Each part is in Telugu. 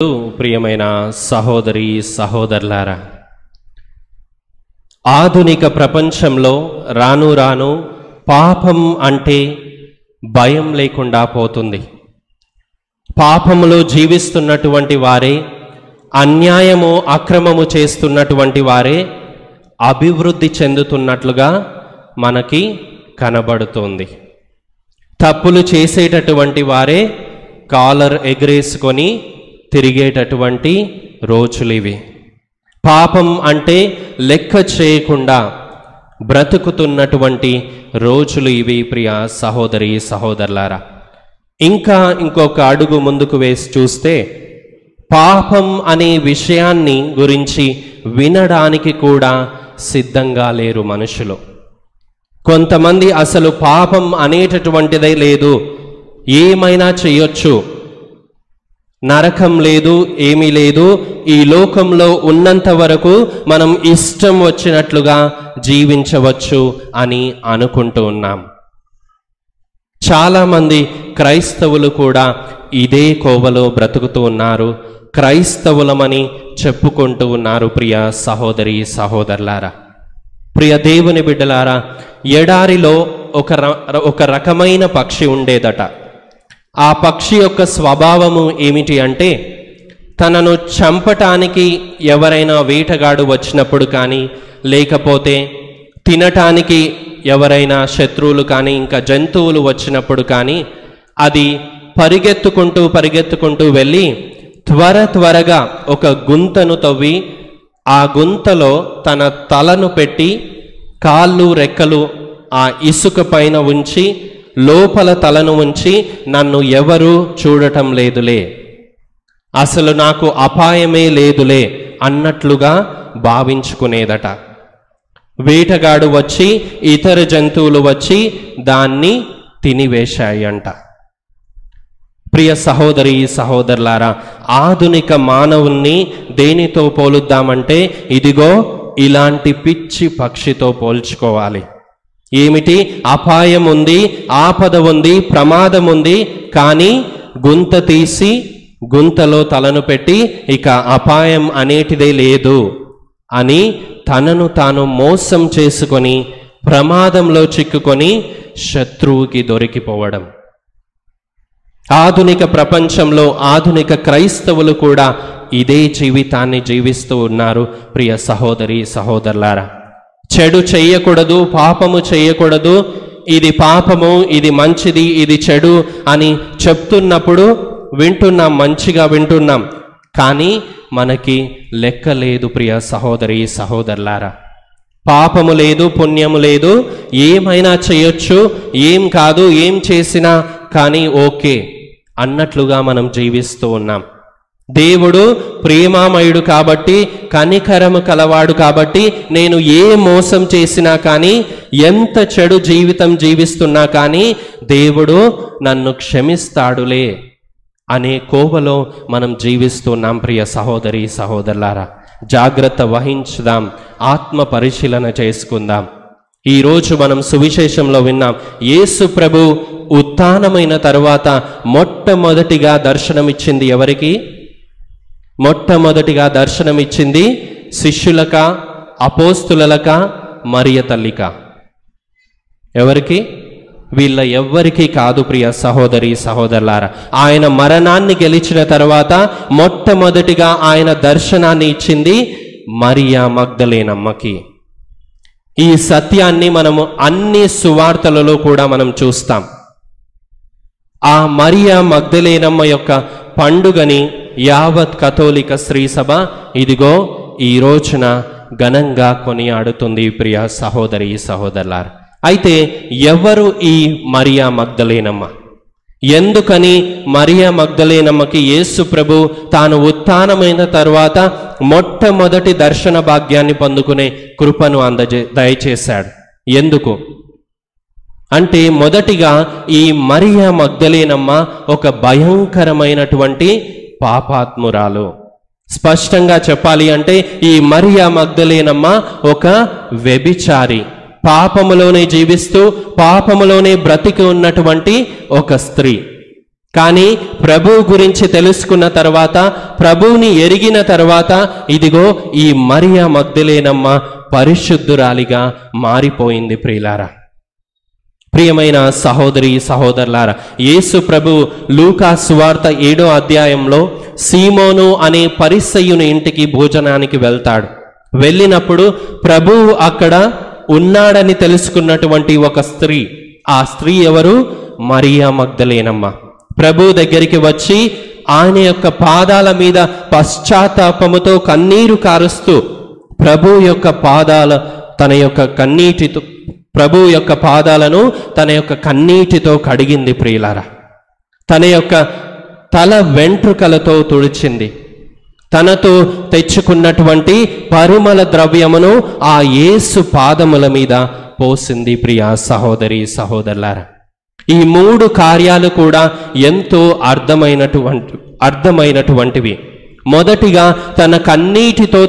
ప్రియమైన సహోదరి సహోదరులారా, ఆధునిక ప్రపంచంలో రాను రాను పాపం అంటే భయం లేకుండా పోతుంది. పాపములో జీవిస్తున్నటువంటి వారే, అన్యాయము అక్రమము చేస్తున్నటువంటి వారే అభివృద్ధి చెందుతున్నట్లుగా మనకి కనబడుతోంది. తప్పులు చేసేటటువంటి వారే కాలర్ ఎగరేసుకొని తిరిగేటటువంటి రోజులివి. పాపం అంటే లెక్క చేయకుండా బ్రతుకుతున్నటువంటి రోజులు ఇవి. ప్రియ సహోదరి సహోదరులారా, ఇంకొక అడుగు ముందుకు వేసి చూస్తే పాపం అనే విషయాన్ని గురించి వినడానికి కూడా సిద్ధంగా లేరు మనుషులు. కొంతమంది అసలు పాపం అనేటటువంటిదే లేదు, ఏమైనా చేయొచ్చు, నరకం లేదు, ఏమీ లేదు, ఈ లోకంలో ఉన్నంత వరకు మనం ఇష్టం వచ్చినట్లుగా జీవించవచ్చు అని అనుకుంటూ ఉన్నాం. చాలామంది క్రైస్తవులు కూడా ఇదే కోవలో బ్రతుకుతూ ఉన్నారు, క్రైస్తవులమని చెప్పుకుంటూ ఉన్నారు. ప్రియ సహోదరి సహోదరులారా, ప్రియ దేవుని బిడ్డలారా, ఎడారిలో ఒక రకమైన పక్షి ఉండేదట. ఆ పక్షి యొక్క స్వభావము ఏమిటి అంటే, తనను చంపటానికి ఎవరైనా వేటగాడు వచ్చినప్పుడు కానీ, లేకపోతే తినటానికి ఎవరైనా శత్రువులు కానీ, ఇంకా జంతువులు వచ్చినప్పుడు కానీ, అది పరిగెత్తుకుంటూ వెళ్ళి త్వరగా ఒక గుంతను తవ్వి ఆ గుంతలో తన తలను పెట్టి కాళ్ళు రెక్కలు ఆ ఇసుక పైన ఉంచి లోపల తలను ఉంచి, నన్ను ఎవరు చూడటం లేదులే, అసలు నాకు అపాయమే లేదులే అన్నట్లుగా భావించుకునేదట. వేటగాడు వచ్చి, ఇతర జంతువులు వచ్చి దాన్ని తినివేశాయి అంట. ప్రియ సహోదరి సహోదరులారా, ఆధునిక మానవుణ్ణి దేనితో పోలుద్దామంటే ఇదిగో ఇలాంటి పిచ్చి పక్షితో పోల్చుకోవాలి. ఏమిటి? అపాయం ఉంది, ఆపద ఉంది, ప్రమాదం ఉంది, కానీ గుంత తీసి గుంతలో తలను పెట్టి ఇక అపాయం అనేటిదే లేదు అని తనను తాను మోసం చేసుకొని ప్రమాదంలో చిక్కుకొని శత్రువుకి దొరికిపోవడం. ఆధునిక ప్రపంచంలో ఆధునిక క్రైస్తవులు కూడా ఇదే జీవితాన్ని జీవిస్తూ ఉన్నారు. ప్రియ సహోదరి సహోదరులారా, చెడు చెయ్యకూడదు, పాపము చెయ్యకూడదు, ఇది పాపము, ఇది మంచిది, ఇది చెడు అని చెప్తున్నప్పుడు వింటున్నాం, మంచిగా వింటున్నాం, కానీ మనకి లెక్క లేదు. ప్రియ సహోదరి సహోదరులారా, పాపము లేదు, పుణ్యము లేదు, ఏమైనా చేయొచ్చు, ఏం కాదు, ఏం చేసినా కానీ ఓకే అన్నట్లుగా మనం జీవిస్తూ ఉన్నాం. దేవుడు ప్రేమామయుడు కాబట్టి, కనికరము కలవాడు కాబట్టి, నేను ఏ మోసం చేసినా కానీ, ఎంత చెడు జీవితం జీవిస్తున్నా కానీ దేవుడు నన్ను క్షమిస్తాడులే అనే కోవలో మనం జీవిస్తున్నాం. ప్రియ సహోదరి సహోదరులారా, జాగ్రత్త వహించుదాం, ఆత్మ పరిశీలన చేసుకుందాం. ఈరోజు మనం సువిశేషంలో విన్నాం, యేసు ప్రభు ఉత్థానమైన తరువాత మొట్టమొదటిగా దర్శనమిచ్చింది ఎవరికి? మొట్టమొదటిగా దర్శనమిచ్చింది శిష్యులక, అపోస్తులక, మరియ తల్లిక? ఎవరికి? వీళ్ళ ఎవ్వరికీ కాదు. ప్రియ సహోదరి సహోదరులారా, ఆయన మరణాన్ని గెలిచిన తర్వాత మొట్టమొదటిగా ఆయన దర్శనాన్ని ఇచ్చింది మరియా మగ్దలేనమ్మకి. ఈ సత్యాన్ని మనము అన్ని సువార్తలలో కూడా మనం చూస్తాం. ఆ మరియా మగ్దలేనమ్మ యొక్క పండుగని యావత్ కథోలిక స్త్రీ సభ ఇదిగో ఈ రోజున ఘనంగా కొనియాడుతుంది. ప్రియ సహోదరి సహోదరులారా, అయితే ఎవరు ఈ మరియా మగ్దలేనమ్మ? ఎందుకని మరియా మగ్దలేనమ్మకి యేసు ప్రభు తాను ఉత్థానమైన తర్వాత మొట్టమొదటి దర్శన భాగ్యాన్ని పొందుకునే కృపను దయచేశాడు? ఎందుకు అంటే, మొదటిగా ఈ మరియా మగ్దలేనమ్మ ఒక భయంకరమైనటువంటి పాపాత్మురాలు. స్పష్టంగా చెప్పాలి అంటే ఈ మరియా మగ్దలేనమ్మ ఒక వ్యభిచారి, పాపములోనే జీవిస్తూ పాపములోనే బ్రతికి ఉన్నటువంటి ఒక స్త్రీ. కానీ ప్రభువు గురించి తెలుసుకున్న తర్వాత, ప్రభువుని ఎరిగిన తర్వాత, ఇదిగో ఈ మరియ మగ్దలేనమ్మ పరిశుద్ధురాలిగా మారిపోయింది. ప్రియులారా, ప్రియమైన సహోదరి సహోదరులారా, యేసు ప్రభు లూకా సువార్త 7వ అధ్యాయంలో సీమోను అనే పరిసయ్యుని ఇంటికి భోజనానికి వెళ్తాడు. వెళ్ళినప్పుడు ప్రభువు అక్కడ ఉన్నాడని తెలుసుకున్నటువంటి ఒక స్త్రీ, ఆ స్త్రీ ఎవరు? మరియ మగ్దలేనమ్మ. ప్రభు దగ్గరికి వచ్చి ఆయన యొక్క పాదాల మీద పశ్చాత్తాపముతో కన్నీరు కారుస్తూ ప్రభు యొక్క పాదాల తన యొక్క కన్నీటితో ప్రభు యొక్క పాదాలను తన యొక్క కన్నీటితో కడిగింది. ప్రియులారా, తన యొక్క తల వెంట్రుకలతో తుడిచింది. తనతో తెచ్చుకున్నటువంటి పరిమళ ద్రవ్యమును ఆ యేసు పాదముల మీద పోసింది. ప్రియ సహోదరి సహోదరులారా, ఈ 3 కార్యాలు కూడా ఎంతో అర్థమైనటువంటివి. మొదటిగా తన కన్నీటితో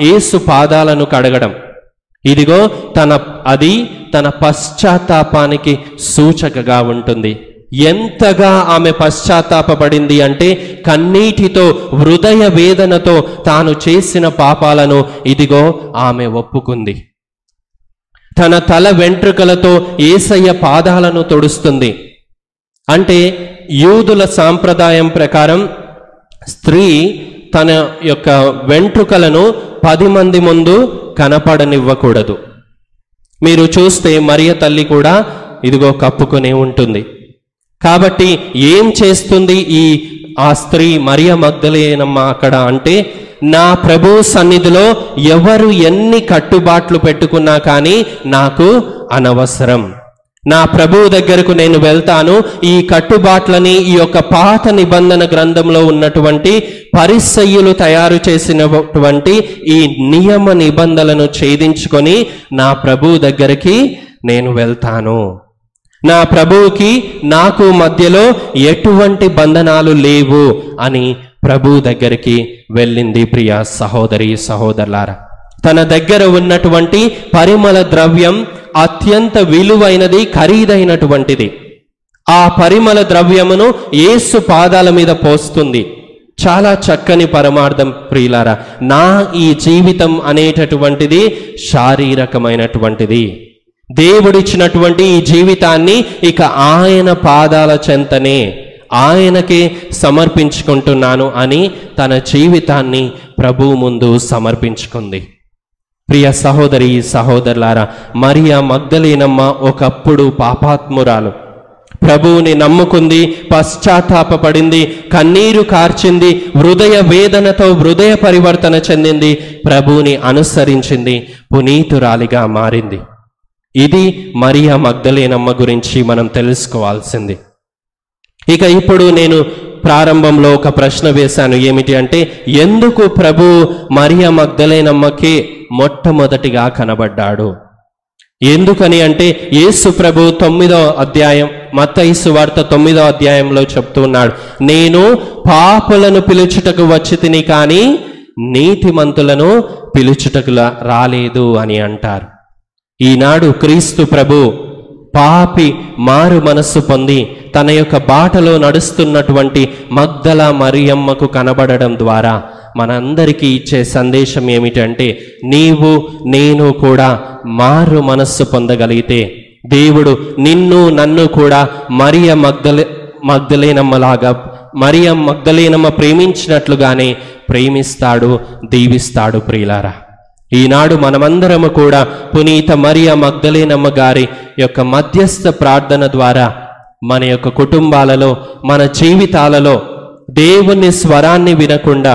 యేసు పాదాలను కడగడం. ఇదిగో తన పశ్చాత్తాపానికి సూచకగా ఉంటుంది. ఎంతగా ఆమె పశ్చాత్తాపపడింది అంటే, కన్నీటితో హృదయ వేదనతో తాను చేసిన పాపాలను ఇదిగో ఆమె ఒప్పుకుంది. తన తల వెంట్రుకలతో యేసయ్య పాదాలను తొడుస్తుంది. అంటే యూదుల సాంప్రదాయం ప్రకారం స్త్రీ తన యొక్క వెంట్రుకలను 10 మంది ముందు కనపడనివ్వకూడదు. మీరు చూస్తే మరియ తల్లి కూడా ఇదిగో కప్పుకునే ఉంటుంది. కాబట్టి ఏం చేస్తుంది ఆ స్త్రీ మరియ మగ్దలేనమ్మ అక్కడ అంటే, నా ప్రభు సన్నిధిలో ఎవరు ఎన్ని కట్టుబాట్లు పెట్టుకున్నా కానీ నాకు అనవసరం. నా ప్రభువు దగ్గరకు నేను వెళ్తాను. ఈ కట్టుబాట్లని, ఈ యొక్క పాత నిబంధన గ్రంథంలో ఉన్నటువంటి పరిసయ్యులు తయారు చేసినటువంటి ఈ నియమ నిబంధనలను ఛేదించుకొని నా ప్రభువు దగ్గరికి నేను వెళ్తాను. నా ప్రభువుకి నాకు మధ్యలో ఎటువంటి బంధనాలు లేవు అని ప్రభు దగ్గరికి వెళ్ళింది. ప్రియ సహోదరి సహోదరులారా, తన దగ్గర ఉన్నటువంటి పరిమళ ద్రవ్యం అత్యంత విలువైనది, ఖరీదైనటువంటిది. ఆ పరిమళ ద్రవ్యమును యేసు పాదాల మీద పోస్తుంది. చాలా చక్కని పరమార్థం ప్రియులారా. నా ఈ జీవితం అనేటటువంటిది శారీరకమైనటువంటిది. దేవుడిచ్చినటువంటి ఈ జీవితాన్ని ఇక ఆయన పాదాల చెంతనే ఆయనకే సమర్పించుకుంటున్నాను అని తన జీవితాన్ని ప్రభువు ముందు సమర్పించుకుంది. ప్రియ సహోదరి సహోదరులారా, మరియ మగ్దలేనమ్మ ఒకప్పుడు పాపాత్మురాలు. ప్రభువుని నమ్ముకుంది, పశ్చాత్తాపపడింది, కన్నీరు కార్చింది, హృదయ వేదనతో హృదయ పరివర్తన చెందింది, ప్రభువుని అనుసరించింది, పునీతురాలిగా మారింది. ఇది మరియ మగ్దలేనమ్మ గురించి మనం తెలుసుకోవాల్సింది. ఇక ఇప్పుడు నేను ప్రారంభంలో ఒక ప్రశ్న వేశాను. ఏమిటి అంటే, ఎందుకు ప్రభు మరియ మగ్దలేనమ్మకి మొట్టమొదటిగా కనబడ్డాడు? ఎందుకని అంటే, యేసు ప్రభు 9వ అధ్యాయం మత్తయి సువార్త 9వ అధ్యాయంలో చెప్తున్నాడు, నేను పాపులను పిలుచుటకు వచ్చితిని కానీ నీతిమంతులను పిలుచుటకు రాలేదు అని అంటారు. ఈనాడు క్రీస్తు ప్రభు పాపి మారు మనస్సు పొంది తన యొక్క బాటలో నడుస్తున్నటువంటి మగ్దల మరియమ్మకు కనబడడం ద్వారా మనందరికీ ఇచ్చే సందేశం ఏమిటంటే, నీవు నేను కూడా మారు మనస్సు పొందగలిగితే దేవుడు నిన్ను నన్ను కూడా మరియ మగ్దలేనమ్మ ప్రేమించినట్లుగానే ప్రేమిస్తాడు, దీవిస్తాడు. ప్రియులారా, ఈనాడు మనమందరము కూడా పునీత మరియ మగ్దలేనమ్మ గారి యొక్క మధ్యస్థ ప్రార్థన ద్వారా మన యొక్క కుటుంబాలలో, మన జీవితాలలో దేవుని స్వరాన్ని వినకుండా,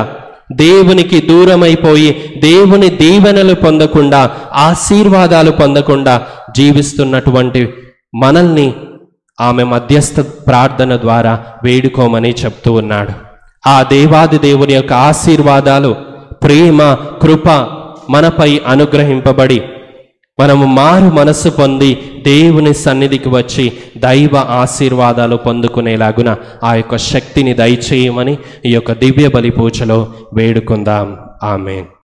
దేవునికి దూరమైపోయి దేవుని దీవెనలు పొందకుండా, ఆశీర్వాదాలు పొందకుండా జీవిస్తున్నటువంటి మనల్ని ఆమె మధ్యస్థ ప్రార్థన ద్వారా వేడుకోమని చెప్తూ ఉన్నాడు. ఆ దేవాది దేవుని యొక్క ఆశీర్వాదాలు, ప్రేమ, కృప మనపై అనుగ్రహింపబడి మనము మారు మనస్సు పొంది దేవుని సన్నిధికి వచ్చి దైవ ఆశీర్వాదాలు పొందుకునేలాగున ఆ యొక్క శక్తిని దయచేయమని ఈ యొక్క దివ్య బలి పూజలో వేడుకుందాం. ఆమేన్.